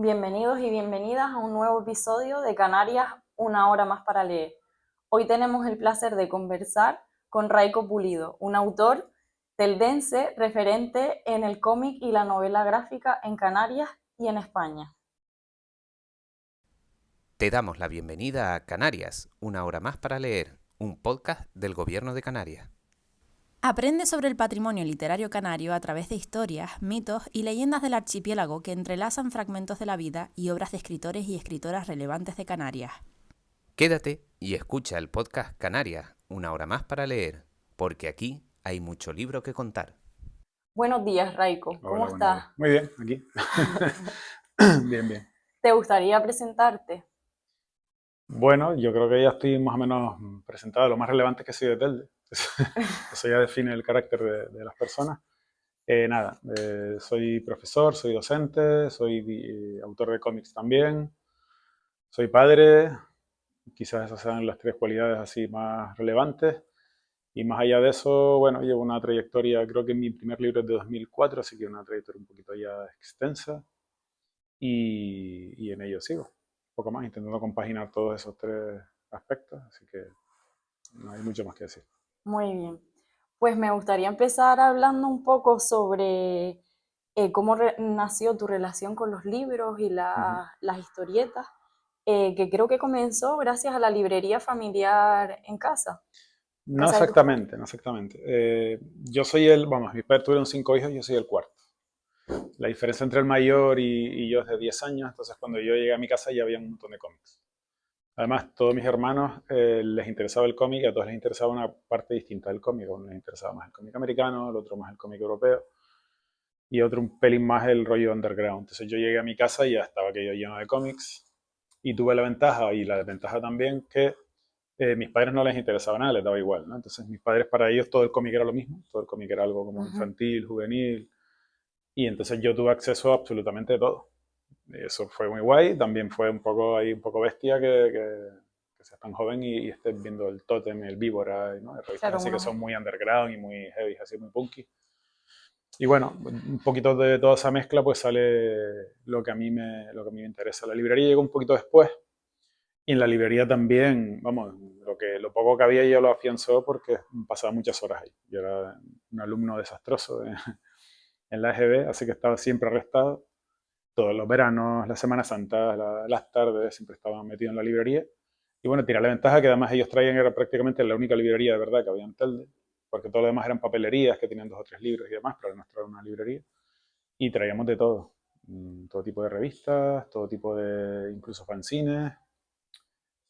Bienvenidos y bienvenidas a un nuevo episodio de Canarias, una hora más para leer. Hoy tenemos el placer de conversar con Raiko Pulido, un autor teldense referente en el cómic y la novela gráfica en Canarias y en España. Te damos la bienvenida a Canarias, una hora más para leer, un podcast del Gobierno de Canarias. Aprende sobre el patrimonio literario canario a través de historias, mitos y leyendas del archipiélago que entrelazan fragmentos de la vida y obras de escritores y escritoras relevantes de Canarias. Quédate y escucha el podcast Canarias, una hora más para leer, porque aquí hay mucho libro que contar. Buenos días, Raiko. ¿Cómo Hola, buenos días. estás? Muy bien, aquí. Bien, bien. ¿Te gustaría presentarte? Bueno, yo creo que ya estoy más o menos presentado. Lo más relevante es que soy de Telde. Eso ya define el carácter de las personas. Nada, soy profesor, soy docente, soy autor de cómics también, soy padre. Quizás esas sean las tres cualidades así más relevantes. Y más allá de eso, bueno, llevo una trayectoria, creo que mi primer libro es de 2004, así que una trayectoria un poquito ya extensa. Y en ello sigo. Un poco más, intentando compaginar todos esos tres aspectos, así que no hay mucho más que decir. Muy bien. Pues me gustaría empezar hablando un poco sobre cómo nació tu relación con los libros y Ujú. las historietas, que creo que comenzó gracias a la librería familiar en No casa de tus padres. exactamente, no exactamente. Yo soy vamos, mis padres tuvieron 5 hijos, yo soy el cuarto. La diferencia entre el mayor y yo es de 10 años, entonces cuando yo llegué a mi casa ya había un montón de cómics. Además, todos mis hermanos les interesaba el cómic, a todos les interesaba una parte distinta del cómic. A uno les interesaba más el cómic americano, al otro más el cómic europeo y otro un pelín más el rollo underground. Entonces yo llegué a mi casa y ya estaba aquello lleno de cómics y tuve la ventaja y la desventaja también que mis padres no les interesaba nada, les daba igual, ¿no? Entonces mis padres para ellos todo el cómic era lo mismo, todo el cómic era algo como Ujú. infantil, juvenil y entonces yo tuve acceso a absolutamente todo. Y eso fue muy guay, también fue un poco ahí, un poco bestia que seas tan joven y estés viendo el Totem, el Víbora, ¿no? Revistas Claro, así que uno, son muy underground y muy heavy, así muy punky. Y bueno, un poquito de toda esa mezcla pues sale lo que a mí me interesa. La librería llegó un poquito después y en la librería también, vamos, lo poco que había yo lo afianzó porque pasaba muchas horas ahí. Yo era un alumno desastroso en la EGB, así que estaba siempre arrestado. Todos los veranos, las Semanas Santas, las tardes, siempre estaba metido en la librería. Y bueno, tiene la ventaja que además ellos traían, era prácticamente la única librería de verdad que había en Telde, porque todo lo demás eran papelerías que tenían 2 o 3 libros y demás, pero la nuestra era una librería. Y traíamos de todo, todo tipo de revistas, todo tipo de, incluso fanzines,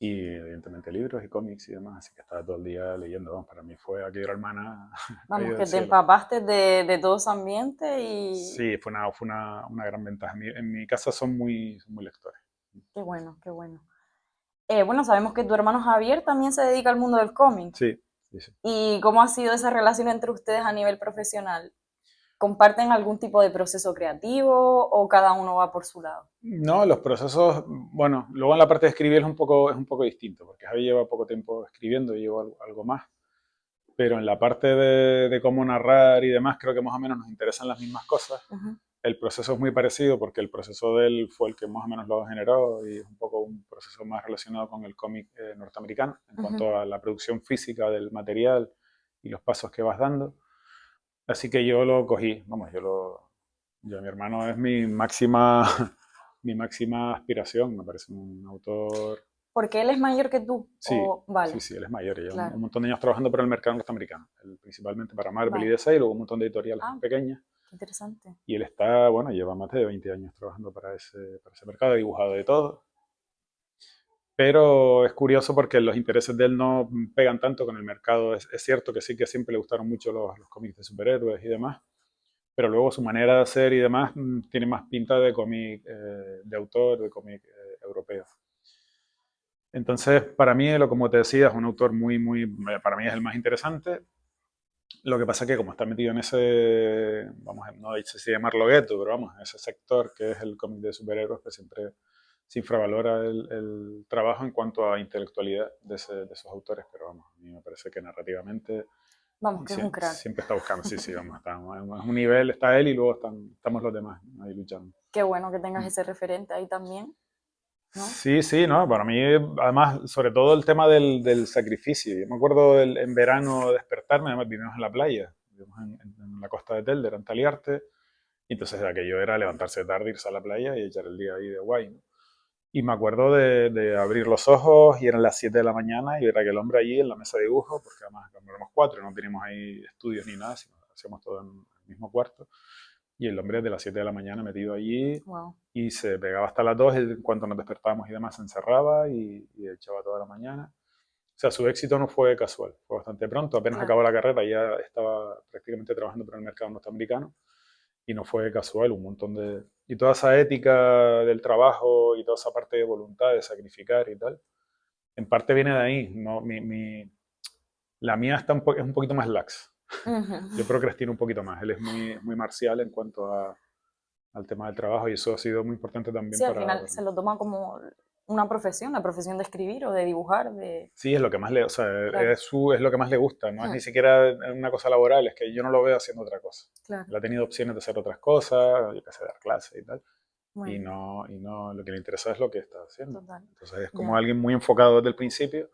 y evidentemente libros y cómics y demás, así que estaba todo el día leyendo. Vamos, para mí fue aquello era hermana vamos, caído del que te cielo. empapaste de todo ese ambiente y Sí, fue una gran ventaja. En mi casa son muy lectores. qué bueno, qué bueno. Bueno, sabemos que tu hermano Javier también se dedica al mundo del cómic. Sí, sí, sí. ¿Y cómo ha sido esa relación entre ustedes a nivel profesional? ¿Comparten algún tipo de proceso creativo o cada uno va por su lado? No, los procesos, bueno, luego en la parte de escribir es un poco distinto, porque Javi lleva poco tiempo escribiendo, y llevo algo más, pero en la parte de cómo narrar y demás, creo que más o menos nos interesan las mismas cosas. Ujú. El proceso es muy parecido porque el proceso de él fue el que más o menos lo generó y es un poco un proceso más relacionado con el cómic norteamericano en Ujú. cuanto a la producción física del material y los pasos que vas dando. Así que yo lo cogí, vamos, mi hermano es mi máxima, mi máxima aspiración, me parece un autor. ¿Porque él es mayor que tú? Sí, O, sí, vale, sí, él es mayor, lleva un claro, montón de años trabajando para el mercado norteamericano, él principalmente para Marvel y vale. DC, y luego un montón de editoriales Ah, pequeñas. qué interesante. Y él está, bueno, lleva más de 20 años trabajando para ese mercado, ha dibujado de todo. Pero es curioso porque los intereses de él no pegan tanto con el mercado. Es cierto que sí, que siempre le gustaron mucho los cómics de superhéroes y demás, pero luego su manera de hacer y demás tiene más pinta de cómic de autor, de cómic europeo. Entonces, para mí, como te decía, es un autor para mí es el más interesante. Lo que pasa es que como está metido en ese, vamos, no sé si llamarlo gueto, pero vamos, en ese sector que es el cómic de superhéroes, pues siempre se infravalora el trabajo en cuanto a intelectualidad de esos autores, pero vamos, a mí me parece que narrativamente Vamos, que es un crack. Siempre está buscando, sí, vamos, es un nivel, está él y luego estamos los demás ahí luchando. Qué bueno que tengas ese referente ahí también, ¿no? Sí, no, para mí, además, sobre todo el tema del sacrificio. Yo me acuerdo en verano despertarme, además vivimos en la playa, vivimos en la costa de Telde, en Taliarte, y entonces aquello era levantarse tarde, irse a la playa y echar el día ahí de guay, ¿no? Y me acuerdo de abrir los ojos y eran las 7 de la mañana y ver a aquel hombre allí en la mesa de dibujo, porque además éramos 4, no teníamos ahí estudios ni nada, sino hacíamos todo en el mismo cuarto. Y el hombre de las 7 de la mañana metido allí Wow. y se pegaba hasta las 2, en cuanto nos despertábamos y demás se encerraba y echaba toda la mañana. O sea, su éxito no fue casual, fue bastante pronto, apenas Claro. acabó la carrera ya estaba prácticamente trabajando para el mercado norteamericano y no fue casual, un montón de... Y toda esa ética del trabajo y toda esa parte de voluntad de sacrificar y tal, en parte viene de ahí, ¿no? La mía es un poquito más lax. Yo procrastino un poquito más, él es muy marcial en cuanto al tema del trabajo y eso ha sido muy importante también Sí, al para... final se lo toma como una profesión, la profesión de escribir o de dibujar, de... Sí, es lo que más o sea, Claro. es lo que más le gusta, no es ni siquiera una cosa laboral, es que yo no lo veo haciendo otra cosa. Claro. Él ha tenido opciones de hacer otras cosas, yo qué sé, dar clases y tal, y Bueno, no, lo que le interesa es lo que está haciendo. total. Entonces es como Ya. alguien muy enfocado desde el principio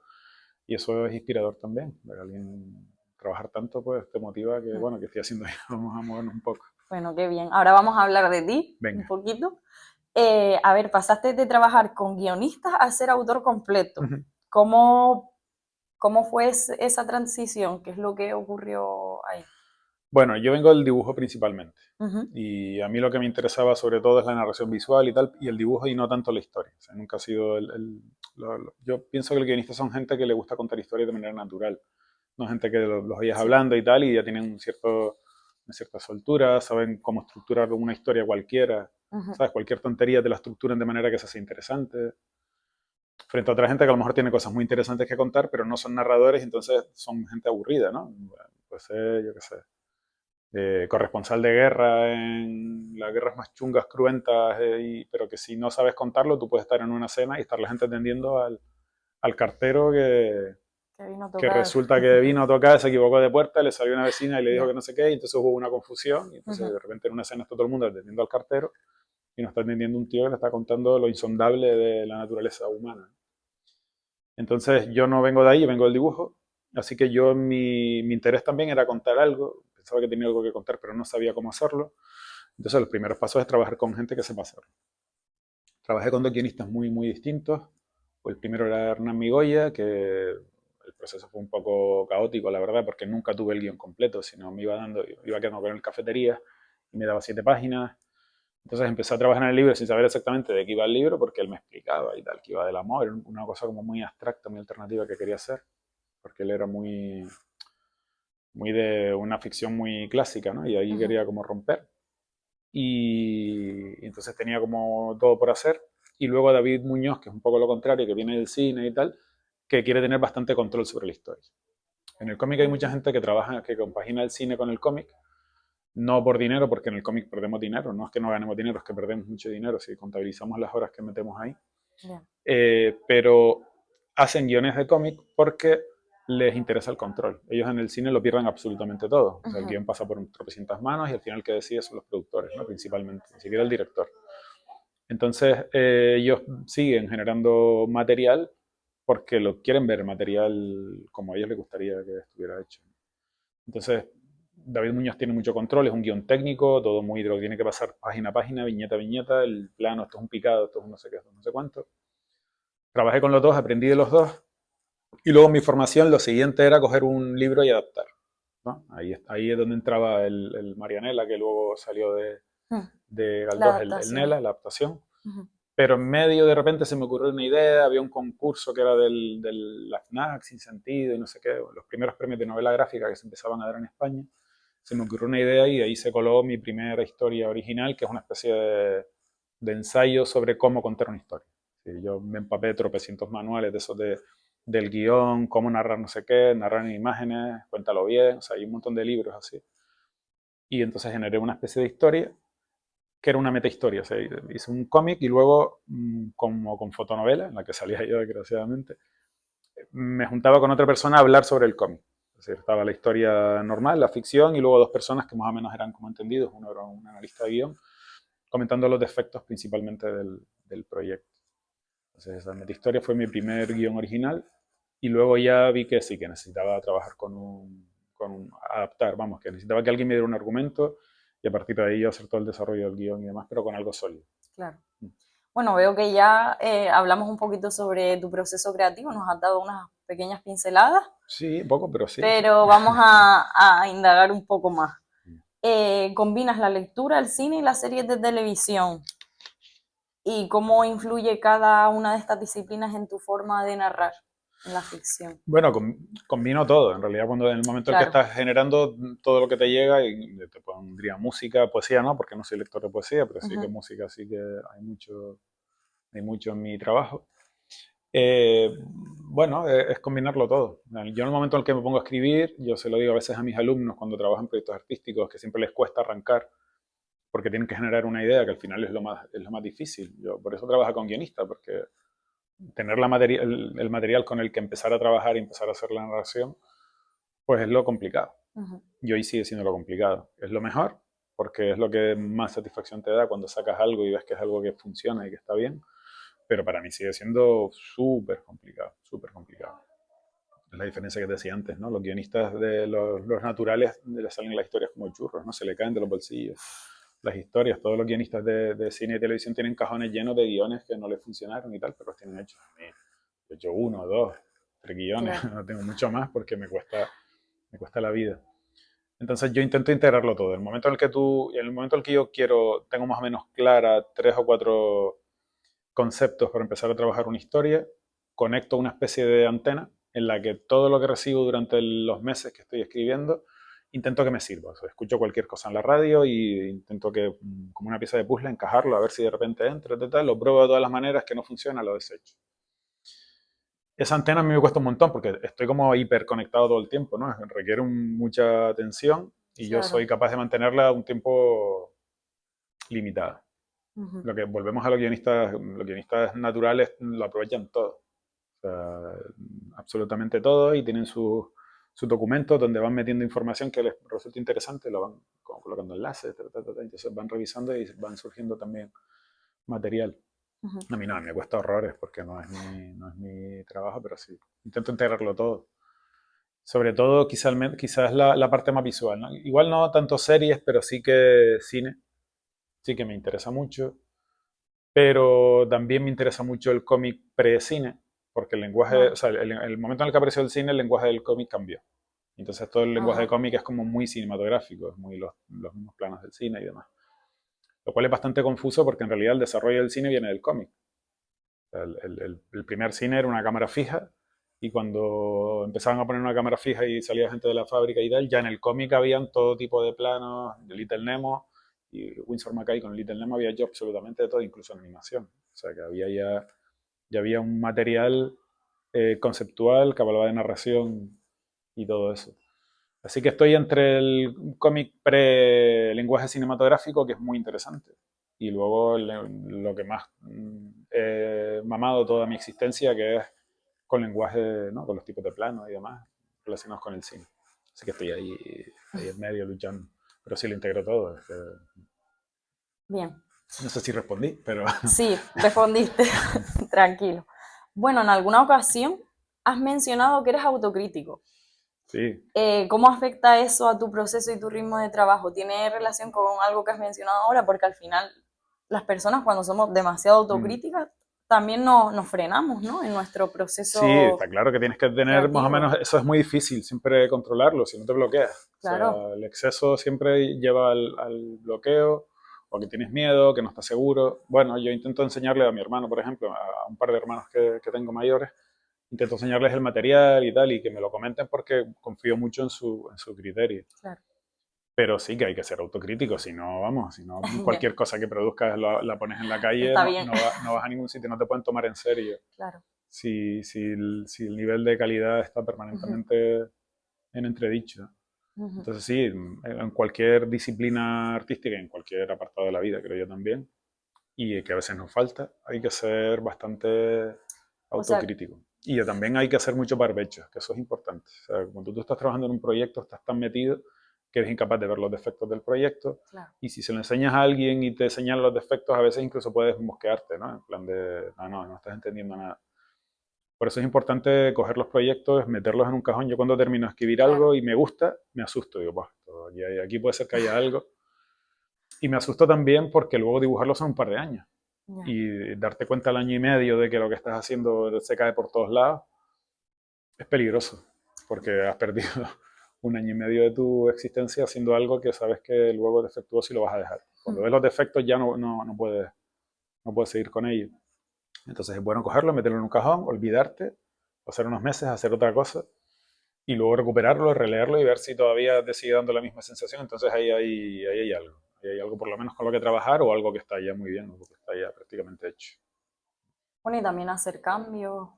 y eso es inspirador también, ver a alguien trabajar tanto, pues te motiva que, bueno, que estoy haciendo yo, vamos a movernos un poco. Bueno, qué bien. Ahora vamos a hablar de ti un Venga. poquito. A ver, pasaste de trabajar con guionistas a ser autor completo. ¿Cómo fue esa transición? ¿Qué es lo que ocurrió ahí? Bueno, yo vengo del dibujo principalmente. Ujú. Y a mí lo que me interesaba sobre todo es la narración visual y tal, y el dibujo y no tanto la historia. O sea, nunca ha sido yo pienso que los guionistas son gente que le gusta contar historias de manera natural. No gente que los oyes hablando y tal, y ya tienen una cierta soltura, saben cómo estructurar una historia cualquiera. Ujú. ¿Sabes? Cualquier tontería te la estructuran de manera que se hace interesante. Frente a otra gente que a lo mejor tiene cosas muy interesantes que contar, pero no son narradores, entonces son gente aburrida, ¿no? Pues yo qué sé, corresponsal de guerra en las guerras más chungas, cruentas, pero que si no sabes contarlo, tú puedes estar en una cena y estar la gente atendiendo al cartero Que vino a que tocar. resulta que vino a tocar, se equivocó de puerta, le salió una vecina y le dijo Ya. que no sé qué, y entonces hubo una confusión, y entonces Ujú. de repente en una cena está todo el mundo atendiendo al cartero y nos está atendiendo un tío que le está contando lo insondable de la naturaleza humana. Entonces yo no vengo de ahí, yo vengo del dibujo, así que mi interés también era contar algo, pensaba que tenía algo que contar, pero no sabía cómo hacerlo. Entonces los primeros pasos es trabajar con gente que sepa hacerlo. Trabajé con dos guionistas muy distintos. El primero era Hernán Migoya, que el proceso fue un poco caótico, la verdad, porque nunca tuve el guión completo, sino me iba quedando con el cafetería y me daba 7 páginas. Entonces empecé a trabajar en el libro sin saber exactamente de qué iba el libro, porque él me explicaba y tal, que iba del amor, era una cosa como muy abstracta, muy alternativa que quería hacer, porque él era muy de una ficción muy clásica, ¿no? Y ahí Ujú. quería como romper. Y entonces tenía como todo por hacer. Y luego David Muñoz, que es un poco lo contrario, que viene del cine y tal, que quiere tener bastante control sobre la historia. En el cómic hay mucha gente que trabaja, que compagina el cine con el cómic, no por dinero, porque en el cómic perdemos dinero, no es que no ganemos dinero, es que perdemos mucho dinero si contabilizamos las horas que metemos ahí. Ya. Pero hacen guiones de cómic porque les interesa el control. Ellos en el cine lo pierden absolutamente todo. O sea, el Ujú. guión pasa por tropecientas manos y al final el que decide son los productores, ¿no? Principalmente, ni siquiera el director. Entonces, ellos siguen generando material porque lo quieren ver material como a ellos les gustaría que estuviera hecho. Entonces, David Muñoz tiene mucho control, es un guión técnico, todo muy lo tiene que pasar página a página, viñeta a viñeta, el plano, esto es un picado, esto es un no sé qué, esto es no sé cuánto. Trabajé con los dos, aprendí de los dos, y luego mi formación, lo siguiente era coger un libro y adaptar, ¿no? Ahí es donde entraba el Marianela, que luego salió de La Galdós, el adaptación. Nela, la adaptación. Ujú. Pero en medio de repente se me ocurrió una idea, había un concurso que era la FNAC, Sin Sentido y no sé qué, los primeros premios de novela gráfica que se empezaban a dar en España. Se me ocurrió una idea y ahí se coló mi primera historia original, que es una especie de ensayo sobre cómo contar una historia. Sí, yo me empapé de tropecientos manuales de esos del guión, cómo narrar no sé qué, narrar en imágenes, cuéntalo bien, o sea, hay un montón de libros así. Y entonces generé una especie de historia que era una metahistoria. O sea, hice un cómic y luego, como con fotonovela, en la que salía yo desgraciadamente, me juntaba con otra persona a hablar sobre el cómic. O decir, estaba la historia normal, la ficción, y luego dos personas que más o menos eran como entendidos. Uno era un analista de guión, comentando los defectos principalmente del proyecto. Entonces, esa Metahistoria fue mi primer guión original, y luego ya vi que sí, que necesitaba trabajar adaptar, vamos, que necesitaba que alguien me diera un argumento y a partir de ahí yo hacer todo el desarrollo del guión y demás, pero con algo sólido. Claro. Bueno, veo que ya hablamos un poquito sobre tu proceso creativo, nos has dado unas pequeñas pinceladas. Sí, poco, pero sí. Pero vamos a indagar un poco más. Combinas la lectura, el cine y las series de televisión. ¿Y cómo influye cada una de estas disciplinas en tu forma de narrar en la ficción? Bueno, combino todo. En realidad, cuando en el momento en que estás generando todo lo que te llega, y te pondría música, poesía, ¿no? Porque no soy lector de poesía, pero sí que música, sí que hay mucho en mi trabajo. Bueno, es combinarlo todo. Yo en el momento en el que me pongo a escribir, yo se lo digo a veces a mis alumnos cuando trabajan en proyectos artísticos, que siempre les cuesta arrancar, porque tienen que generar una idea, que al final es lo más difícil. Yo por eso trabajo con guionistas, porque tener el material con el que empezar a trabajar y empezar a hacer la narración, pues es lo complicado. Y hoy sigue siendo lo complicado. Es lo mejor, porque es lo que más satisfacción te da cuando sacas algo y ves que es algo que funciona y que está bien. Pero para mí sigue siendo súper complicado, súper complicado. Es la diferencia que te decía antes, ¿no? Los guionistas de los naturales les salen las historias como churros, ¿no? Se le caen de los bolsillos. Las historias, todos los guionistas de cine y televisión tienen cajones llenos de guiones que no les funcionaron y tal, pero los tienen hechos. He hecho 1, 2, 3 guiones, claro. No tengo mucho más porque me cuesta la vida. Entonces yo intento integrarlo todo. En el momento en el que yo tengo más o menos clara 3 o 4 conceptos para empezar a trabajar una historia, conecto una especie de antena en la que todo lo que recibo durante los meses que estoy escribiendo, intento que me sirva. O sea, escucho cualquier cosa en la radio y intento que, como una pieza de puzzle, encajarlo, a ver si de repente entra, lo pruebo de todas las maneras, que no funciona, lo desecho. Esa antena a mí me cuesta un montón porque estoy como hiperconectado todo el tiempo, ¿no? Requiere mucha atención y claro. Yo soy capaz de mantenerla un tiempo limitado. Lo que volvemos a los guionistas naturales lo aprovechan todo. O sea, absolutamente todo, y tienen sus documentos donde van metiendo información que les resulta interesante, lo van colocando enlaces, entonces van revisando y van surgiendo también material. A mí no, me cuesta horrores porque no es mi trabajo, pero sí, intento integrarlo todo. Sobre todo quizás la parte más visual, ¿no? Igual no tanto series, pero sí que cine, sí que me interesa mucho. Pero también me interesa mucho el cómic pre-cine, porque el lenguaje, o sea, el momento en el que apareció el cine, el lenguaje del cómic cambió. Entonces todo el lenguaje de cómic es como muy cinematográfico, es muy los mismos planos del cine y demás. Lo cual es bastante confuso porque en realidad el desarrollo del cine viene del cómic. O sea, el primer cine era una cámara fija, y cuando empezaban a poner una cámara fija y salía gente de la fábrica y tal, ya en el cómic habían todo tipo de planos, de Little Nemo, y Winsor McCay con Little Nemo había hecho absolutamente de todo, incluso en animación. O sea que ya había un material conceptual que hablaba de narración y todo eso. Así que estoy entre el cómic pre-lenguaje cinematográfico, que es muy interesante, y luego lo que más he mamado toda mi existencia, que es con lenguaje, ¿no? Con los tipos de planos y demás relacionados con el cine. Así que estoy ahí en medio luchando. Pero sí lo integro todo. Bien. No sé si respondí, pero... Sí, respondiste. Tranquilo. Bueno, en alguna ocasión has mencionado que eres autocrítico. Sí. ¿Cómo afecta eso a tu proceso y tu ritmo de trabajo? ¿Tiene relación con algo que has mencionado ahora? Porque al final las personas, cuando somos demasiado autocríticas, también nos frenamos, ¿no? En nuestro proceso. Sí, está claro que tienes que tener creativo. Más o menos, eso es muy difícil siempre controlarlo, si no te bloqueas. Claro. O sea, el exceso siempre lleva al bloqueo, o que tienes miedo, que no estás seguro. Bueno, yo intento enseñarle a mi hermano, por ejemplo, a un par de hermanos que tengo mayores, intento enseñarles el material y tal, y que me lo comenten porque confío mucho en su criterio. Claro. Pero sí que hay que ser autocrítico, si no, vamos, si no, cualquier cosa que produzcas la pones en la calle, no vas a ningún sitio, no te pueden tomar en serio. Claro. Si el nivel de calidad está permanentemente en entredicho. Entonces sí, en cualquier disciplina artística, en cualquier apartado de la vida, creo yo también, y que a veces nos falta, hay que ser bastante autocrítico. Y también hay que hacer mucho barbecho, que eso es importante. O sea, cuando tú estás trabajando en un proyecto, estás tan metido que eres incapaz de ver los defectos del proyecto. Claro. Y si se lo enseñas a alguien y te señala los defectos, a veces incluso puedes mosquearte, ¿no? En plan de, no estás entendiendo nada. Por eso es importante coger los proyectos, meterlos en un cajón. Yo cuando termino de escribir algo y me gusta, me asusto. Digo, pues, aquí puede ser que haya algo. Y me asusto también porque luego dibujarlo son un par de años. Ya. Y darte cuenta al año y medio de que lo que estás haciendo se cae por todos lados, es peligroso. Porque has perdido un año y medio de tu existencia haciendo algo que sabes que luego es defectuoso y lo vas a dejar. Cuando ves los defectos ya no puedes seguir con ello. Entonces es bueno cogerlo, meterlo en un cajón, olvidarte, pasar unos meses, hacer otra cosa y luego recuperarlo, releerlo y ver si todavía te sigue dando la misma sensación. Entonces ahí hay algo. Ahí hay algo por lo menos con lo que trabajar o algo que está ya muy bien, algo que está ya prácticamente hecho. Bueno, y también hacer cambios,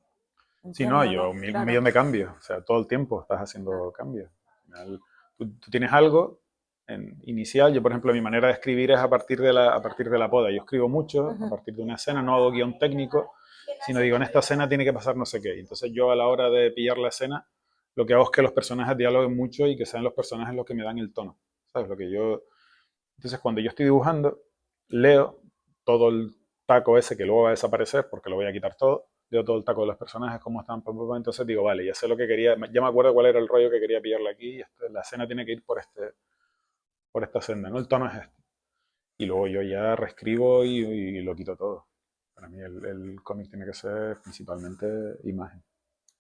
Si no, entiendo, yo ¿no? un Claro, millón de cambios. O sea, todo el tiempo estás haciendo claro. cambios. Al final, tú tienes algo inicial. Yo, por ejemplo, mi manera de escribir es a partir de la poda. Yo escribo mucho a partir de una escena, no hago guión técnico, sino digo, en esta escena tiene que pasar no sé qué. Entonces yo a la hora de pillar la escena, lo que hago es que los personajes dialoguen mucho y que sean los personajes los que me dan el tono. ¿Sabes? Entonces cuando yo estoy dibujando, leo todo el taco ese que luego va a desaparecer porque lo voy a quitar todo, leo todo el taco de los personajes, cómo están, entonces digo, vale, ya sé lo que quería, ya me acuerdo cuál era el rollo que quería pillarle aquí, y la escena tiene que ir por esta senda, ¿no? El tono es este. Y luego yo ya reescribo y lo quito todo. Para mí el cómic tiene que ser principalmente imagen.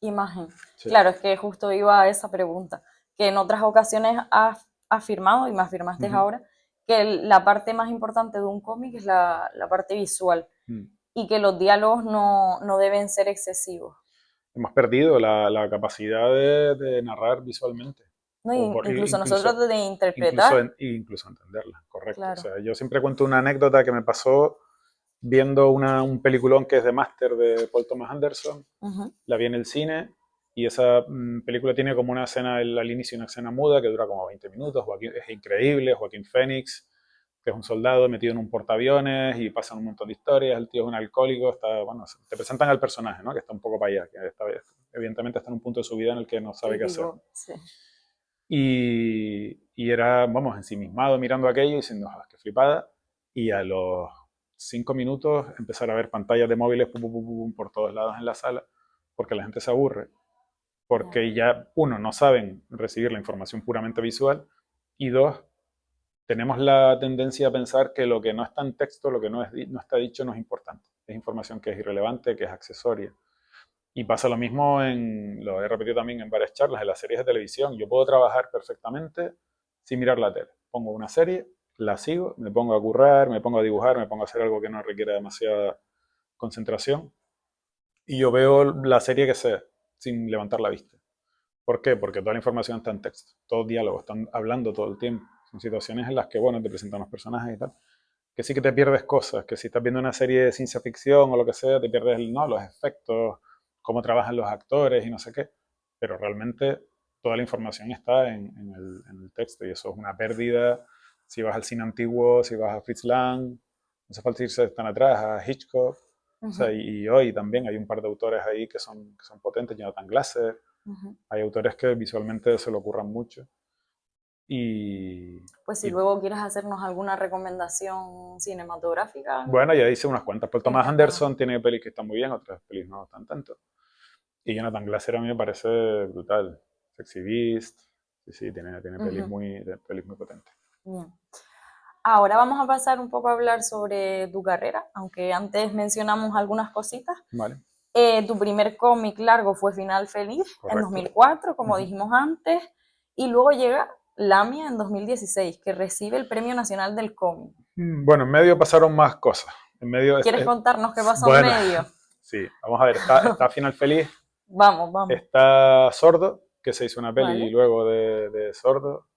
Imagen. Sí. Claro, es que justo iba a esa pregunta, que en otras ocasiones has afirmado, y me afirmaste ahora, que la parte más importante de un cómic es la parte visual y que los diálogos no deben ser excesivos. Hemos perdido la capacidad de narrar visualmente. ¿No? O por, Incluso incluso, nosotros de interpretar, incluso entenderla, correcto. O claro. sea, yo siempre cuento una anécdota que me pasó viendo un peliculón que es de Master de Paul Thomas Anderson. La vi en el cine y esa película tiene como una escena al inicio, una escena muda que dura como 20 minutos. Es increíble, Joaquín Phoenix, que es un soldado metido en un portaaviones y pasan un montón de historias. El tío es un alcohólico, bueno, te presentan al personaje, ¿no? Que está un poco para allá, que evidentemente está en un punto de su vida en el que no sabe qué hacer. Típico, sí. Y era, vamos, ensimismado mirando aquello y diciendo, qué flipada. Y a los 5 minutos empezar a ver pantallas de móviles por todos lados en la sala, porque la gente se aburre, porque ya, uno, no saben recibir la información puramente visual, y dos, tenemos la tendencia a pensar que lo que no está en texto, lo que no está dicho, no es importante. Es información que es irrelevante, que es accesoria. Y pasa lo mismo lo he repetido también en varias charlas, en las series de televisión. Yo puedo trabajar perfectamente sin mirar la tele. Pongo una serie, la sigo, me pongo a currar, me pongo a dibujar, me pongo a hacer algo que no requiere demasiada concentración. Y yo veo la serie que sea, sin levantar la vista. ¿Por qué? Porque toda la información está en texto, todos diálogos, están hablando todo el tiempo. Son situaciones en las que, bueno, te presentan los personajes y tal, que sí que te pierdes cosas, que si estás viendo una serie de ciencia ficción o lo que sea, te pierdes los efectos, cómo trabajan los actores y no sé qué, pero realmente toda la información está en el texto y eso es una pérdida. Si vas al cine antiguo, si vas a Fritz Lang, no hace falta irse tan atrás, a Hitchcock, o sea, y hoy también hay un par de autores ahí que son potentes, Jonathan Glasser, hay autores que visualmente se lo ocurran mucho. Pues si luego quieres hacernos alguna recomendación cinematográfica. Bueno, ya hice unas cuantas. Paul Thomas Encantado. Anderson tiene pelis que están muy bien, otras pelis no están tanto. Y Jonathan Glaser a mí me parece brutal. Sexy Beast, sí, tiene pelis muy potentes. Bien. Ahora vamos a pasar un poco a hablar sobre tu carrera, aunque antes mencionamos algunas cositas. Vale. Tu primer cómic largo fue Final Feliz. Correcto. En 2004, como dijimos antes, y luego llega Lamia en 2016, que recibe el Premio Nacional del Cómic. Bueno, en medio pasaron más cosas. ¿Quieres contarnos qué pasó en medio? Sí, vamos a ver, está Final Feliz. Vamos. Está Sordo, que se hizo una peli luego de Sordo.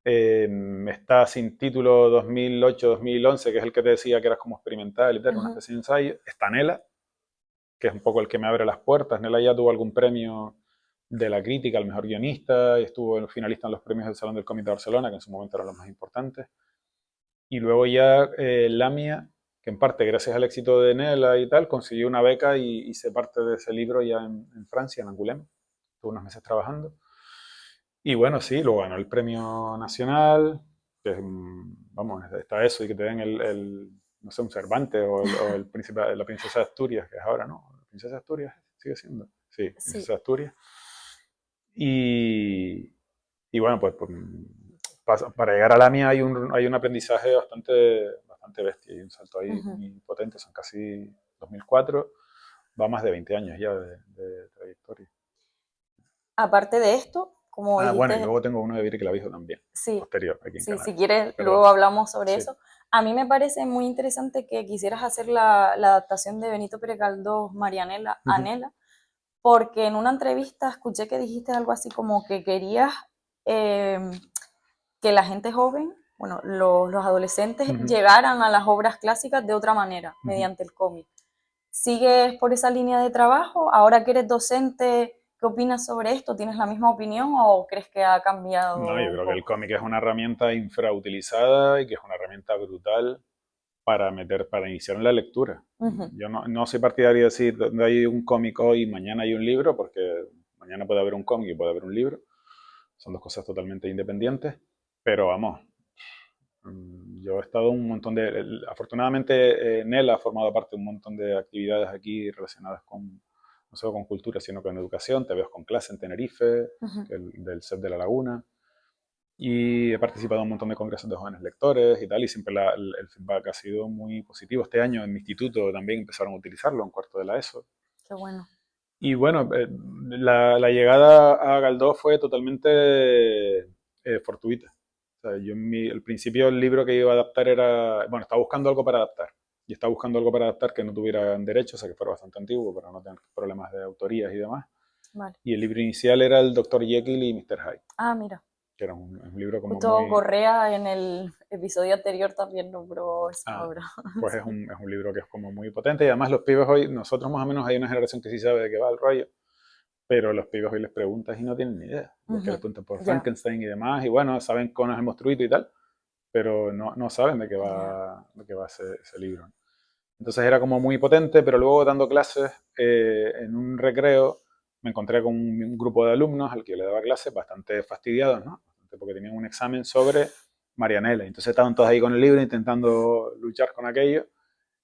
Está Sin Título 2008-2011, que es el que te decía que era como experimental y tal, una especie de ensayo. Está Nela, que es un poco el que me abre las puertas. Nela ya tuvo algún premio de la crítica al mejor guionista y estuvo finalista en los premios del Salón del Cómic de Barcelona, que en su momento eran los más importantes. Y luego ya Lamia que en parte gracias al éxito de Nela y tal, consiguió una beca y hice parte de ese libro ya en Francia, en Angoulême. Estuve unos meses trabajando. Y bueno, sí, luego ganó el premio nacional, que es, vamos, está eso, y que te den no sé, un Cervantes o el príncipe, la princesa de Asturias, que es ahora, ¿no? La princesa de Asturias sigue siendo. Sí, Sí. princesa de Asturias. Y, y bueno, pues para llegar a la mía hay un aprendizaje bastante bestia, hay un salto ahí Ujú. muy potente, son casi 2004, va más de 20 años ya de trayectoria. Aparte de esto, como Ah, bueno, y dijiste, luego tengo uno de Viri Clavijo también, sí, posterior, aquí en sí, si Canarias. quieres, luego Perdona. hablamos sobre Sí. eso. A mí me parece muy interesante que quisieras hacer la adaptación de Benito Pérez Galdós, Marianela, Ujú. Anela, porque en una entrevista escuché que dijiste algo así como que querías eh, que la gente joven, bueno, los adolescentes, Ujú. llegaran a las obras clásicas de otra manera, Ujú. mediante el cómic. ¿Sigues por esa línea de trabajo? Ahora que eres docente, ¿qué opinas sobre esto? ¿Tienes la misma opinión o crees que ha cambiado No, yo un creo que el poco? cómic es una herramienta infrautilizada y que es una herramienta brutal para iniciar en la lectura. Ujú. Yo no soy partidario de decir donde hay un cómic hoy y mañana hay un libro, porque mañana puede haber un cómic y puede haber un libro. Son dos cosas totalmente independientes. Pero vamos, yo he estado un montón afortunadamente, Nela ha formado parte de un montón de actividades aquí relacionadas con, no solo con cultura, sino con educación. Te veo con clase en Tenerife, Ujú. del CEP de La Laguna. Y he participado en un montón de congresos de jóvenes lectores y tal, y siempre el feedback ha sido muy positivo. Este año en mi instituto también empezaron a utilizarlo, en cuarto de la ESO. Qué bueno. Y bueno, la llegada a Galdós fue totalmente fortuita. O sea, al principio el libro que iba a adaptar era, bueno, estaba buscando algo para adaptar. Y estaba buscando algo para adaptar que no tuviera derechos, o sea, que fuera bastante antiguo para no tener problemas de autorías y demás. Vale. Y el libro inicial era el Dr. Jekyll y Mr. Hyde, Ah, mira. que era un libro como Justo muy... Correa en el episodio anterior también nombró esa Ah, obra. pues Sí. es un libro que es como muy potente y además los pibes hoy, nosotros más o menos hay una generación que sí sabe de qué va el rollo, pero los pibes hoy les preguntas y no tienen ni idea, porque les Ujú. preguntan por Ya, Frankenstein y demás y bueno, saben cómo es el monstruito y tal, pero no saben ya. de qué va ese libro. Entonces era como muy potente, pero luego dando clases en un recreo me encontré con un grupo de alumnos al que yo le daba clases bastante fastidiados, ¿no? Porque tenían un examen sobre Marianela. Entonces estaban todos ahí con el libro intentando luchar con aquello.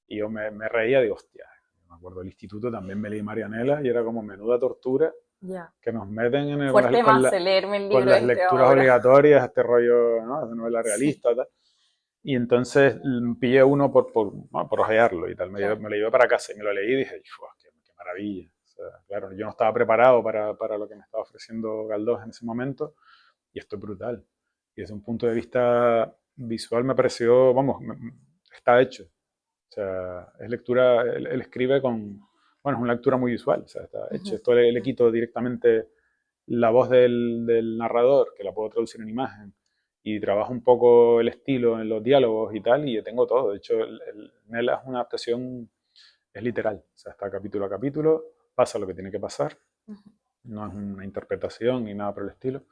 Y yo me reía, digo, hostia, me acuerdo del instituto, también me leí Marianela y era como menuda tortura Ya. que nos meten Fuerte más leerme el con libro las este lecturas ahora. obligatorias, este rollo, ¿no? De novela Sí, realista, tal. Y entonces pillé uno bueno, por ojearlo y tal. claro. Me lo llevé para casa y me lo leí y dije, qué maravilla. O sea, claro, yo no estaba preparado para lo que me estaba ofreciendo Galdós en ese momento y esto es brutal. Y desde un punto de vista visual me pareció, vamos, está hecho. O sea, es lectura, él escribe con, bueno, es una lectura muy visual, o sea, está hecho. Ujú. Esto le quito directamente la voz del narrador, que la puedo traducir en imagen, y trabajo un poco el estilo en los diálogos y tal, y tengo todo. De hecho, Nela es una adaptación, es literal, o sea, está capítulo a capítulo, pasa lo que tiene que pasar, Ujú. no es una interpretación ni nada por el estilo.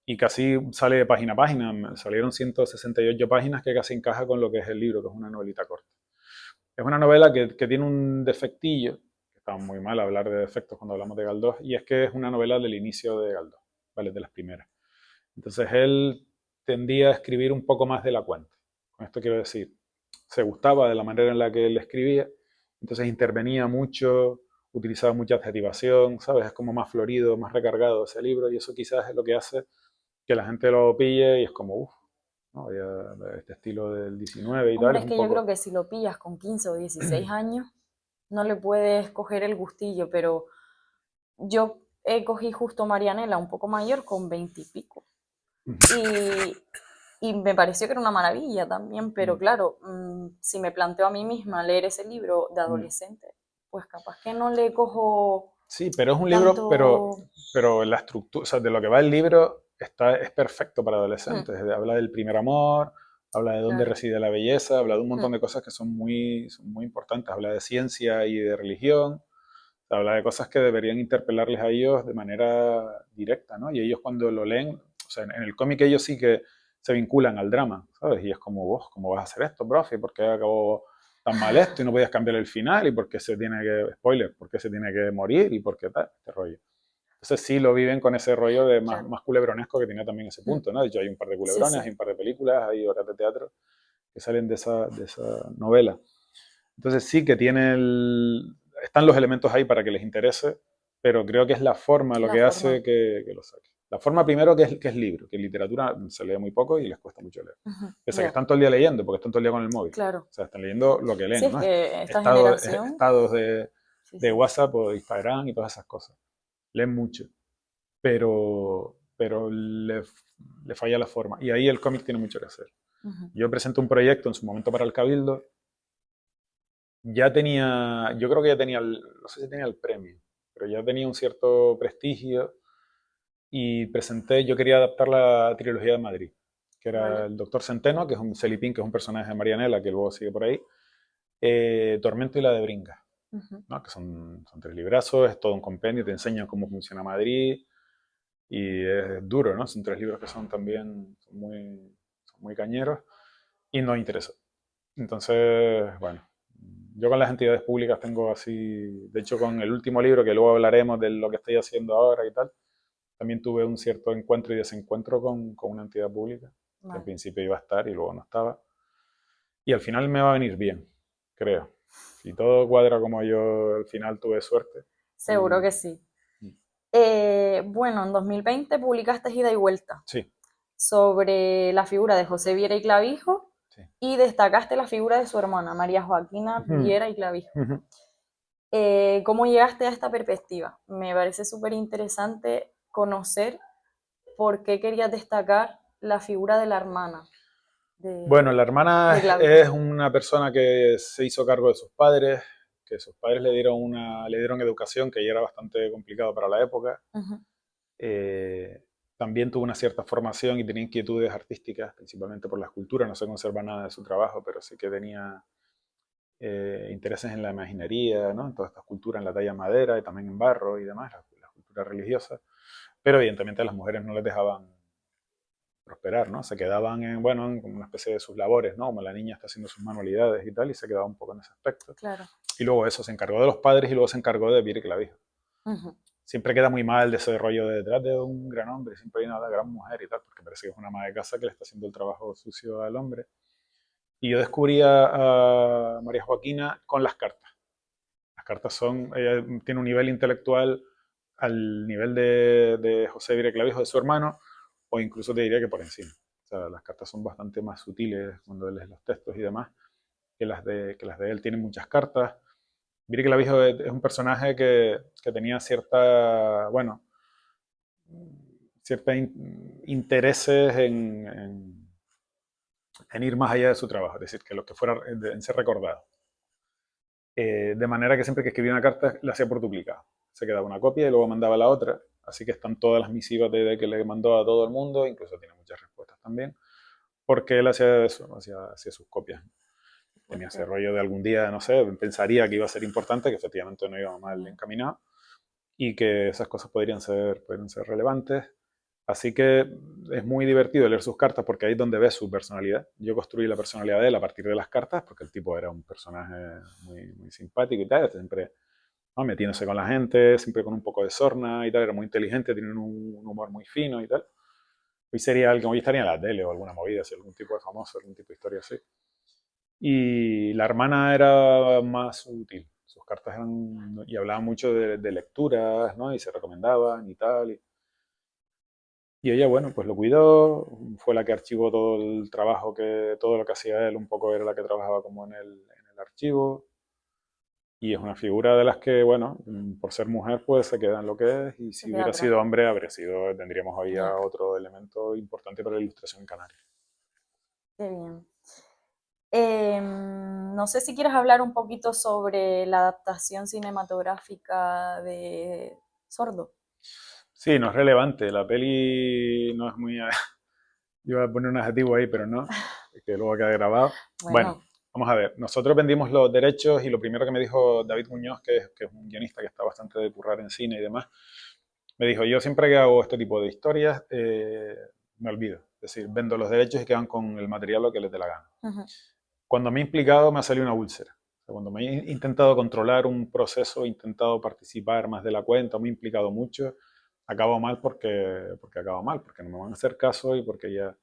Y casi sale de página a página, salieron 168 páginas que casi encaja con lo que es el libro, que es una novelita corta. Es una novela que tiene un defectillo, que está muy mal hablar de defectos cuando hablamos de Galdós, y es que es una novela del inicio de Galdós, ¿vale? De las primeras. Entonces él tendía a escribir un poco más de la cuenta. Con esto quiero decir, se gustaba de la manera en la que él escribía, entonces intervenía mucho, utilizaba mucha adjetivación, ¿sabes? Es como más florido, más recargado ese libro, y eso quizás es lo que hace que la gente lo pille y es como, uff, ¿no? Este estilo del 19 y tal, Hombre, es es un que yo creo poco... que si lo pillas con 15 o 16 años, no le puedes coger el gustillo, pero yo cogí justo Marianela un poco mayor con 20 y pico. Y, y me pareció que era una maravilla también, pero claro, si me planteo a mí misma leer ese libro de adolescente, pues capaz que no le cojo Sí, pero es un libro, tanto... pero la estructura, o sea, de lo que va el libro es perfecto para Hmm, adolescentes. Habla del primer amor, habla de dónde claro. reside la belleza, habla de un Hmm, montón de cosas que son muy importantes. Habla de ciencia y de religión, habla de cosas que deberían interpelarles a ellos de manera directa, ¿no? Y ellos cuando lo leen, o sea, en el cómic ellos sí que se vinculan al drama, ¿sabes? Y es como, vos, ¿cómo vas a hacer esto, profe? ¿Por qué acabó tan mal esto y no podías cambiar el final y por qué se tiene que, spoiler, por qué se tiene que morir y por qué tal, este rollo. Entonces sí lo viven con ese rollo de más, Claro. más culebronesco que tenía también ese punto, ¿no? De hecho hay un par de culebrones, Sí. hay un par de películas, hay obras de teatro que salen de esa novela. Entonces sí que están los elementos ahí para que les interese, pero creo que es la forma lo La que forma. hace que lo saque. La forma primero que es libro, que en literatura se lee muy poco y les cuesta mucho leer. Pese a que Ya, están todo el día leyendo, porque están todo el día con el móvil. claro. O sea, están leyendo lo que Sí, leen, es ¿no? que esta generación, Estados sí, de sí. WhatsApp o de Instagram y todas esas cosas. Leen mucho, pero le falla la forma. Y ahí el cómic tiene mucho que hacer. Ujú. Yo presenté un proyecto en su momento para el Cabildo. Ya tenía, yo creo que ya tenía, no sé si tenía el premio, pero ya tenía un cierto prestigio y presenté, yo quería adaptar la trilogía de Madrid, que era Vale. el Doctor Centeno, que es un Celipín, que es un personaje de Marianela, que luego sigue por ahí, Tormento y la de Bringa, Ujú. ¿no? Que son 3 librazos, es todo un compendio, te enseñan cómo funciona Madrid y es duro, ¿no? Son 3 libros que son también son muy cañeros y no interesa. Entonces, bueno, yo con las entidades públicas tengo así, de hecho con el último libro, que luego hablaremos de lo que estoy haciendo ahora y tal, también tuve un cierto encuentro y desencuentro con una entidad pública, que al Vale. principio iba a estar y luego no estaba. Y al final me va a venir bien, creo. Si todo cuadra como yo al final tuve suerte. Seguro Y, que sí. y Bueno, en 2020 publicaste Ida y Vuelta sí, sobre la figura de José Viera y Clavijo sí. y destacaste la figura de su hermana, María Joaquina Ujú, Viera y Clavijo. ujú. ¿Cómo llegaste a esta perspectiva? Me parece súper interesante conocer por qué querías destacar la figura de la hermana Bueno, la de hermana Clavijo. es una persona que se hizo cargo de sus padres, que sus padres le dieron educación que ya era bastante complicado para la época. Ujú. Eh, También tuvo una cierta formación y tenía inquietudes artísticas, principalmente por la escultura. No se conserva nada de su trabajo, pero sí que tenía intereses en la imaginería, ¿no? En toda esta escultura en la talla madera y también en barro y demás, la escultura religiosa. Pero evidentemente a las mujeres no les dejaban prosperar, ¿no? Se quedaban en, bueno, en una especie de sus labores, ¿no? Como la niña está haciendo sus manualidades y tal, y se quedaba un poco en ese aspecto. Claro. Y luego eso, se encargó de los padres y luego se encargó de Viri Clavijo. Ujú. Siempre queda muy mal de ese rollo de detrás de un gran hombre, siempre hay una gran mujer y tal, porque parece que es una ama de casa que le está haciendo el trabajo sucio al hombre. Y yo descubrí a María Joaquina con las cartas. Las cartas ella tiene un nivel intelectual al nivel de José Vire Clavijo, de su hermano, o incluso te diría que por encima. O sea, las cartas son bastante más sutiles cuando lees los textos y demás que las de él. Tiene muchas cartas. Vire Clavijo es un personaje que tenía cierta, bueno, ciertos intereses en ir más allá de su trabajo, es decir, que lo que fuera en ser recordado. De manera que siempre que escribía una carta la hacía por duplicado. Se quedaba una copia y luego mandaba la otra. Así que están todas las misivas que le mandó a todo el mundo, incluso tiene muchas respuestas también, porque él hacía eso, hacía sus copias. Tenía ese Fuerte. rollo de algún día, no sé, pensaría que iba a ser importante, que efectivamente no iba mal Ujú. encaminado, y que esas cosas podrían ser relevantes. Así que es muy divertido leer sus cartas porque ahí es donde ves su personalidad. Yo construí la personalidad de él a partir de las cartas porque el tipo era un personaje muy simpático y tal, siempre, ¿no?, metiéndose con la gente, siempre con un poco de sorna y tal, era muy inteligente, tiene un humor muy fino y tal. Hoy sería alguien, hoy estaría en la tele o alguna movida, si algún tipo de famoso, algún tipo de historia así. Y la hermana era más sutil. Sus cartas eran, y hablaba mucho de lecturas, ¿no? Y se recomendaban y tal. Y ella, bueno, pues lo cuidó, fue la que archivó todo el trabajo todo lo que hacía él, un poco era la que trabajaba como en el archivo. Y es una figura de las que, bueno, por ser mujer, pues se queda en lo que es. Y Se si queda hubiera atrás. sido hombre, tendríamos hoy Ya, otro elemento importante para la ilustración en Canarias. qué bien. No sé si quieres hablar un poquito sobre la adaptación cinematográfica de Sordo. Sí, no es relevante. La peli no es muy. Yo iba a poner un adjetivo ahí, pero no, que luego queda grabado. Bueno, Bueno, vamos a ver. Nosotros vendimos los derechos y lo primero que me dijo David Muñoz, que es un guionista que está bastante de currar en cine y demás, me dijo, yo siempre que hago este tipo de historias, me olvido. Es decir, vendo los derechos y quedan con el material lo que les dé la gana. ujú, cuando me he implicado me ha salido una úlcera. O sea, cuando me he intentado controlar un proceso, he intentado participar más de la cuenta, me he implicado mucho, acabo mal porque acabo mal, porque no me van a hacer caso y porque ya...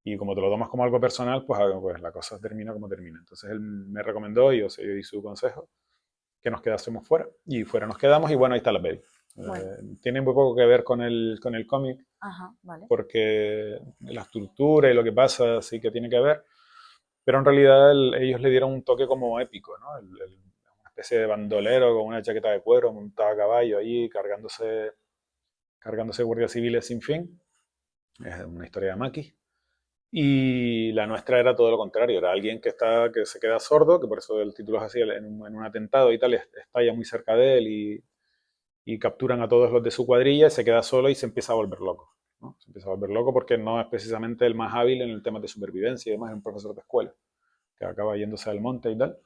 Y como te lo tomas como algo personal, pues la cosa termina como termina. Entonces él me recomendó y yo di su consejo, que nos quedásemos fuera. Y fuera nos quedamos y bueno, ahí está la peli. Bueno. Tiene muy poco que ver con el cómic, Ajá, vale. porque la estructura y lo que pasa sí que tiene que ver, pero en realidad ellos le dieron un toque como épico, ¿no? Una especie de bandolero con una chaqueta de cuero montado a caballo ahí cargándose guardias civiles sin fin. Es una historia de Maki. Y la nuestra era todo lo contrario, era alguien que se queda sordo, que por eso el título es así, en un atentado y tal, estalla muy cerca de él y capturan a todos los de su cuadrilla, se queda solo y se empieza a volver loco, ¿no? Se empieza a volver loco porque no es precisamente el más hábil en el tema de supervivencia y demás, es un profesor de escuela que acaba yéndose al monte y tal.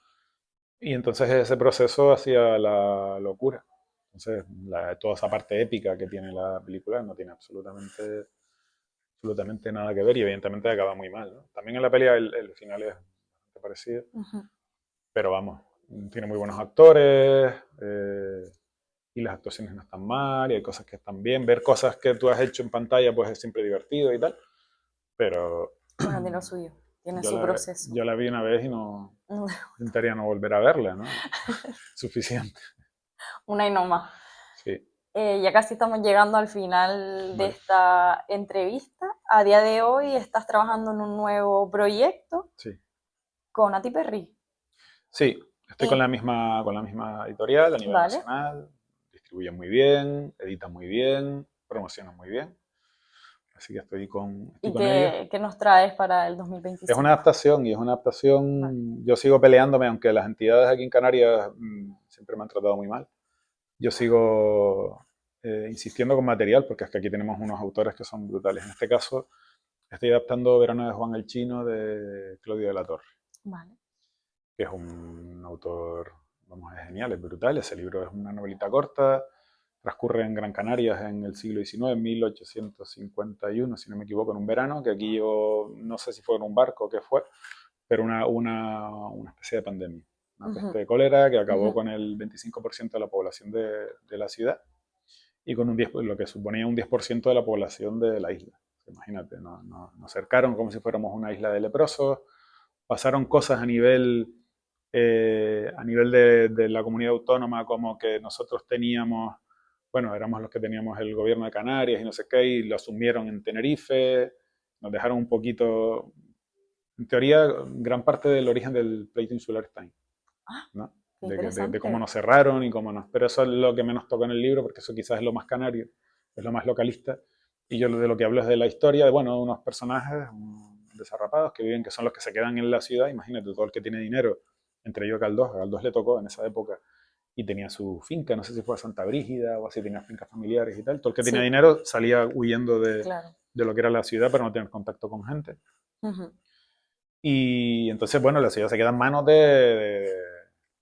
Y entonces ese proceso hacia la locura. Entonces toda esa parte épica que tiene la película no tiene absolutamente nada que ver y evidentemente acaba muy mal, ¿no? También en la peli el final es bastante parecido, pero vamos, tiene muy buenos actores y las actuaciones no están mal y hay cosas que están bien. Ver cosas que tú has hecho en pantalla pues es siempre divertido y tal, pero Bueno, tiene lo suyo, tiene yo su la, proceso. yo la vi una vez y no intentaría no volver a verla, ¿no? Suficiente. Una y no más. Sí, Ya casi estamos llegando al final de vale. esta entrevista. A día de hoy estás trabajando en un nuevo proyecto Sí. con Ati Perry. Sí, estoy con Y, la misma editorial a nivel vale. nacional, distribuyen muy bien, editan muy bien, promocionan muy bien, así que estoy ¿Y con ellos. qué nos traes para el Es una 2025? adaptación y es una Vale. adaptación, yo sigo peleándome, aunque las entidades aquí en Canarias siempre me han tratado muy mal. Yo sigo insistiendo con material, porque es que aquí tenemos unos autores que son brutales. En este caso, estoy adaptando Verano de Juan el Chino de Claudio de la Torre, Vale. que es un autor, vamos, es genial, es brutal. Ese libro es una novelita corta, transcurre en Gran Canarias en el siglo XIX, en 1851, si no me equivoco, en un verano, que aquí yo no sé si fue en un barco o qué fue, pero una especie de pandemia, una peste de cólera que acabó con el 25% de la población de la ciudad y con un 10, lo que suponía un 10% de la población de la isla. Imagínate, nos cercaron como si fuéramos una isla de leprosos, pasaron cosas a nivel de la comunidad autónoma, como que nosotros teníamos, bueno, éramos los que teníamos el gobierno de Canarias y no sé qué, y lo asumieron en Tenerife, nos dejaron un poquito, en teoría, gran parte del origen del pleito insular está ahí, Ah, ¿no? qué De cómo interesante. nos cerraron y cómo nos... Pero eso es lo que menos toca en el libro, porque eso quizás es lo más canario, es lo más localista. Y yo de lo que hablo es de la historia de, bueno, unos personajes desarrapados que viven, que son los que se quedan en la ciudad. Imagínate, todo el que tiene dinero, entre ellos a Galdós le tocó en esa época y tenía su finca, no sé si fue a Santa Brígida o así, tenía fincas familiares y tal. Todo el que tenía Sí, dinero salía huyendo claro. de lo que era la ciudad para no tener contacto con gente. Ujú. Y entonces, bueno, la ciudad se queda en manos de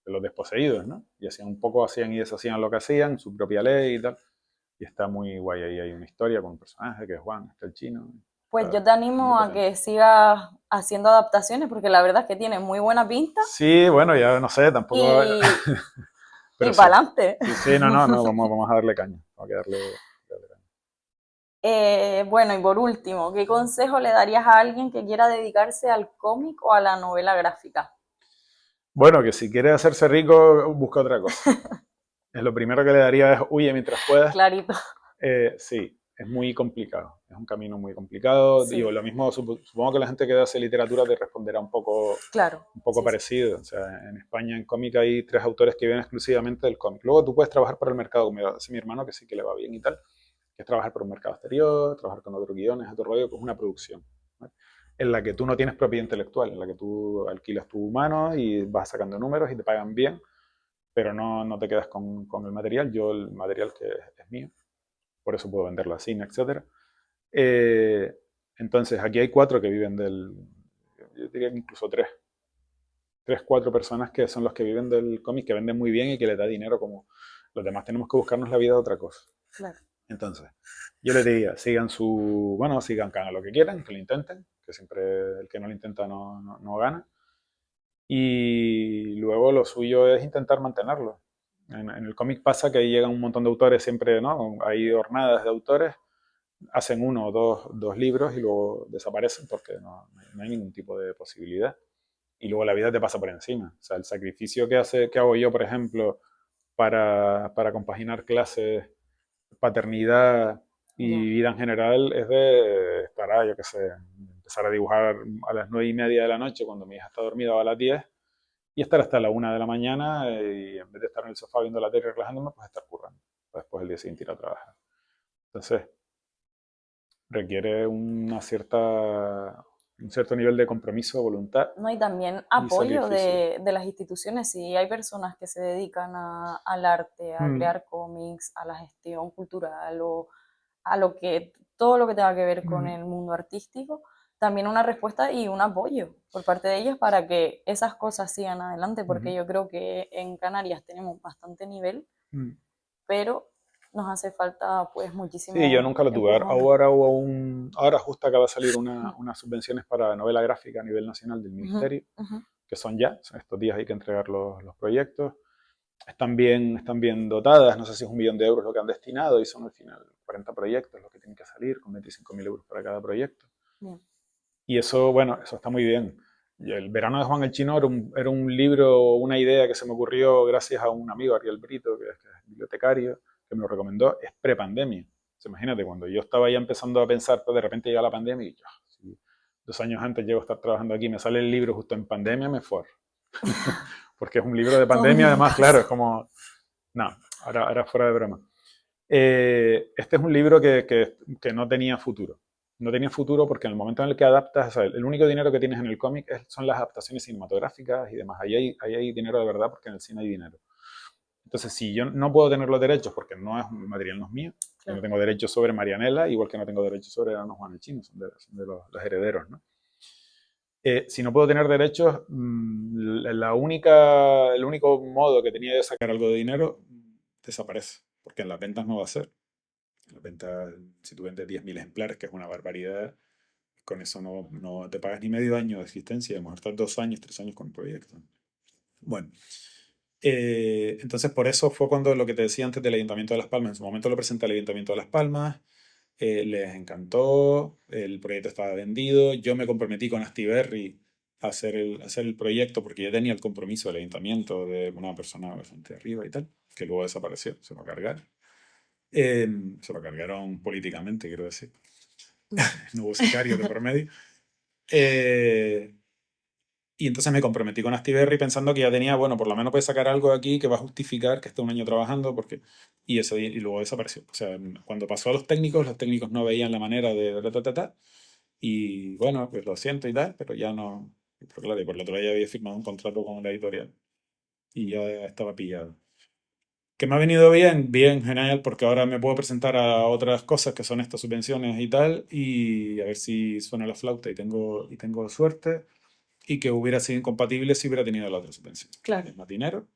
los desposeídos, ¿no? Y hacían un poco, hacían y deshacían lo que hacían, su propia ley y tal. Y está muy guay, ahí hay una historia con un personaje que es Juan, está el chino. Pues yo Está te muy animo a potente. que sigas haciendo adaptaciones porque la verdad es que tiene muy buena pinta Sí, bueno, ya no sé, tampoco... y, Pero sí. para adelante. Sí, sí, no, vamos a darle caña. Vamos a darle caña. Bueno, y por último, ¿qué consejo le darías a alguien que quiera dedicarse al cómic o a la novela gráfica? Bueno, que si quieres hacerse rico, busca otra cosa. Es lo primero que le daría es huye mientras puedas. Clarito. Sí, es muy complicado, es un camino muy complicado. Digo, Sí, lo mismo, supongo que la gente que hace literatura te responderá claro. un poco Sí, sí. parecido. O sea, en España en cómic hay 3 autores que viven exclusivamente del cómic. Luego tú puedes trabajar para el mercado, como hace mi hermano, que sí que le va bien y tal, que es trabajar por un mercado exterior, trabajar con otros guiones, otro rollo, que es una producción, ¿vale? En la que tú no tienes propiedad intelectual, en la que tú alquilas tu mano y vas sacando números y te pagan bien, pero no te quedas con el material. Yo el material que es mío, por eso puedo venderlo a cine, etc. Eh, entonces, aquí hay 4 que viven yo diría que incluso 4 personas que son los que viven del cómic, que venden muy bien y que les da dinero como los demás tenemos que buscarnos la vida de otra cosa. Claro. Entonces, yo les diría, sigan, que hagan lo que quieran, que lo intenten, que siempre el que no lo intenta no gana. y luego lo suyo es intentar mantenerlo. En el cómic pasa que ahí llegan un montón de autores siempre, ¿no? Hay jornadas de autores, hacen uno o dos libros y luego desaparecen porque no hay ningún tipo de posibilidad. Y luego la vida te pasa por encima. O sea, el sacrificio que hago yo, por ejemplo, para compaginar clases, paternidad y Ya. vida en general es de estar, yo qué sé, empezar a dibujar a las 9:30 de la noche cuando mi hija está dormida o a las 10 y estar hasta la 1 de la mañana y en vez de estar en el sofá viendo la tele y relajándome, pues estar currando. Después el día siguiente ir a trabajar. Entonces, requiere un cierto nivel de compromiso, voluntad No, y también y apoyo sacrificio. de las instituciones. Si hay personas que se dedican al arte, a Mm, crear cómics, a la gestión cultural o a lo que, todo lo que tenga que ver con mm, el mundo artístico, también una respuesta y un apoyo por parte de ellos para que esas cosas sigan adelante, porque ujú, yo creo que en Canarias tenemos bastante nivel, mm. pero nos hace falta pues Sí, yo muchísimo nunca lo tuve. empujón. Ahora justo acaba de salir unas subvenciones para novela gráfica a nivel nacional del Ujú, Ministerio, ujú. que son estos días hay que entregar los proyectos. Están bien dotadas, no sé si es 1 millón de euros lo que han destinado y son al final 40 proyectos los que tienen que salir con 25.000 euros para cada proyecto. Bien. Y eso, bueno, eso está muy bien. Y El verano de Juan el Chino era un libro, una idea que se me ocurrió gracias a un amigo, Ariel Brito, que es bibliotecario, que me lo recomendó, es prepandemia. Imagínate, cuando yo estaba ya empezando a pensar, pues de repente llega la pandemia y yo, si 2 años antes llego a estar trabajando aquí, me sale el libro justo en pandemia, me forro. Porque es un libro de Todo pandemia, nos además, claro, es pasa. como, no, ahora fuera de broma. Este es un libro que no tenía futuro. No tenía futuro porque en el momento en el que adaptas, o sea, el único dinero que tienes en el cómic son las adaptaciones cinematográficas y demás. Ahí hay dinero de verdad porque en el cine hay dinero. Entonces, si yo no puedo tener los derechos porque no es el material no es mío, yo no Claro. tengo derechos sobre Marianela, igual que no tengo derechos sobre Erasmo Juan el Chino, son de los herederos, ¿no? Si no puedo tener derechos, el único modo que tenía de sacar algo de dinero desaparece, porque en las ventas no va a ser. En las ventas, si tú vendes 10.000 ejemplares, que es una barbaridad, con eso no te pagas ni medio año de existencia, a lo mejor estás 2 años, 3 años con el proyecto. Bueno, entonces por eso fue cuando lo que te decía antes del Ayuntamiento de Las Palmas, en su momento lo presenté al Ayuntamiento de Las Palmas, les encantó, el proyecto estaba vendido, yo me comprometí con Astiberri a hacer el proyecto porque yo tenía el compromiso del ayuntamiento de una persona bastante arriba y tal, que luego desapareció, se lo cargaron. Se lo cargaron políticamente, quiero decir. No hubo sicario de por medio. Eh, y entonces me comprometí con Astiberri pensando que ya tenía, bueno, por lo menos puede sacar algo de aquí que va a justificar que esté un año trabajando, porque... y luego desapareció. O sea, cuando pasó a los técnicos no veían la manera de... Y bueno, pues lo siento y tal, pero ya no... Pero claro, y por el otro lado ya había firmado un contrato con la editorial y ya estaba pillado. Que me ha venido bien, bien, genial, porque ahora me puedo presentar a otras cosas que son estas subvenciones y tal, y a ver si suena la flauta y tengo suerte, y que hubiera sido incompatible si hubiera tenido la otra subvención. Claro. Es más dinero,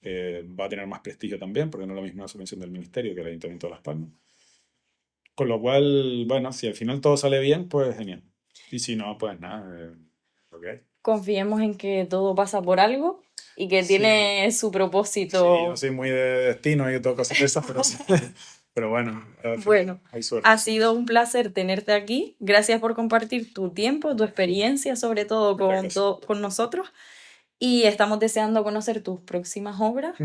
va a tener más prestigio también, porque no es lo mismo una subvención del Ministerio que el Ayuntamiento de Las Palmas. Con lo cual, bueno, si al final todo sale bien, pues genial. Y si no, pues nada, ok. Confiemos en que todo pasa por algo y que Sí, tiene su sí, yo no propósito. soy muy de destino y todo cosas de esas, pero, pero bueno, al final Bueno, hay suerte. ha sido un placer tenerte aquí. Gracias por compartir tu tiempo, tu experiencia, sobre todo Muchas gracias. con nosotros. Y estamos deseando conocer tus próximas obras.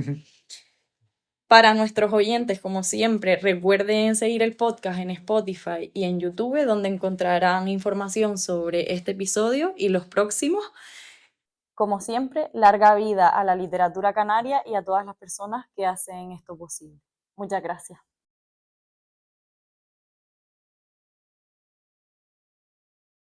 Para nuestros oyentes, como siempre, recuerden seguir el podcast en Spotify y en YouTube, donde encontrarán información sobre este episodio y los próximos. Como siempre, larga vida a la literatura canaria y a todas las personas que hacen esto posible. Muchas gracias.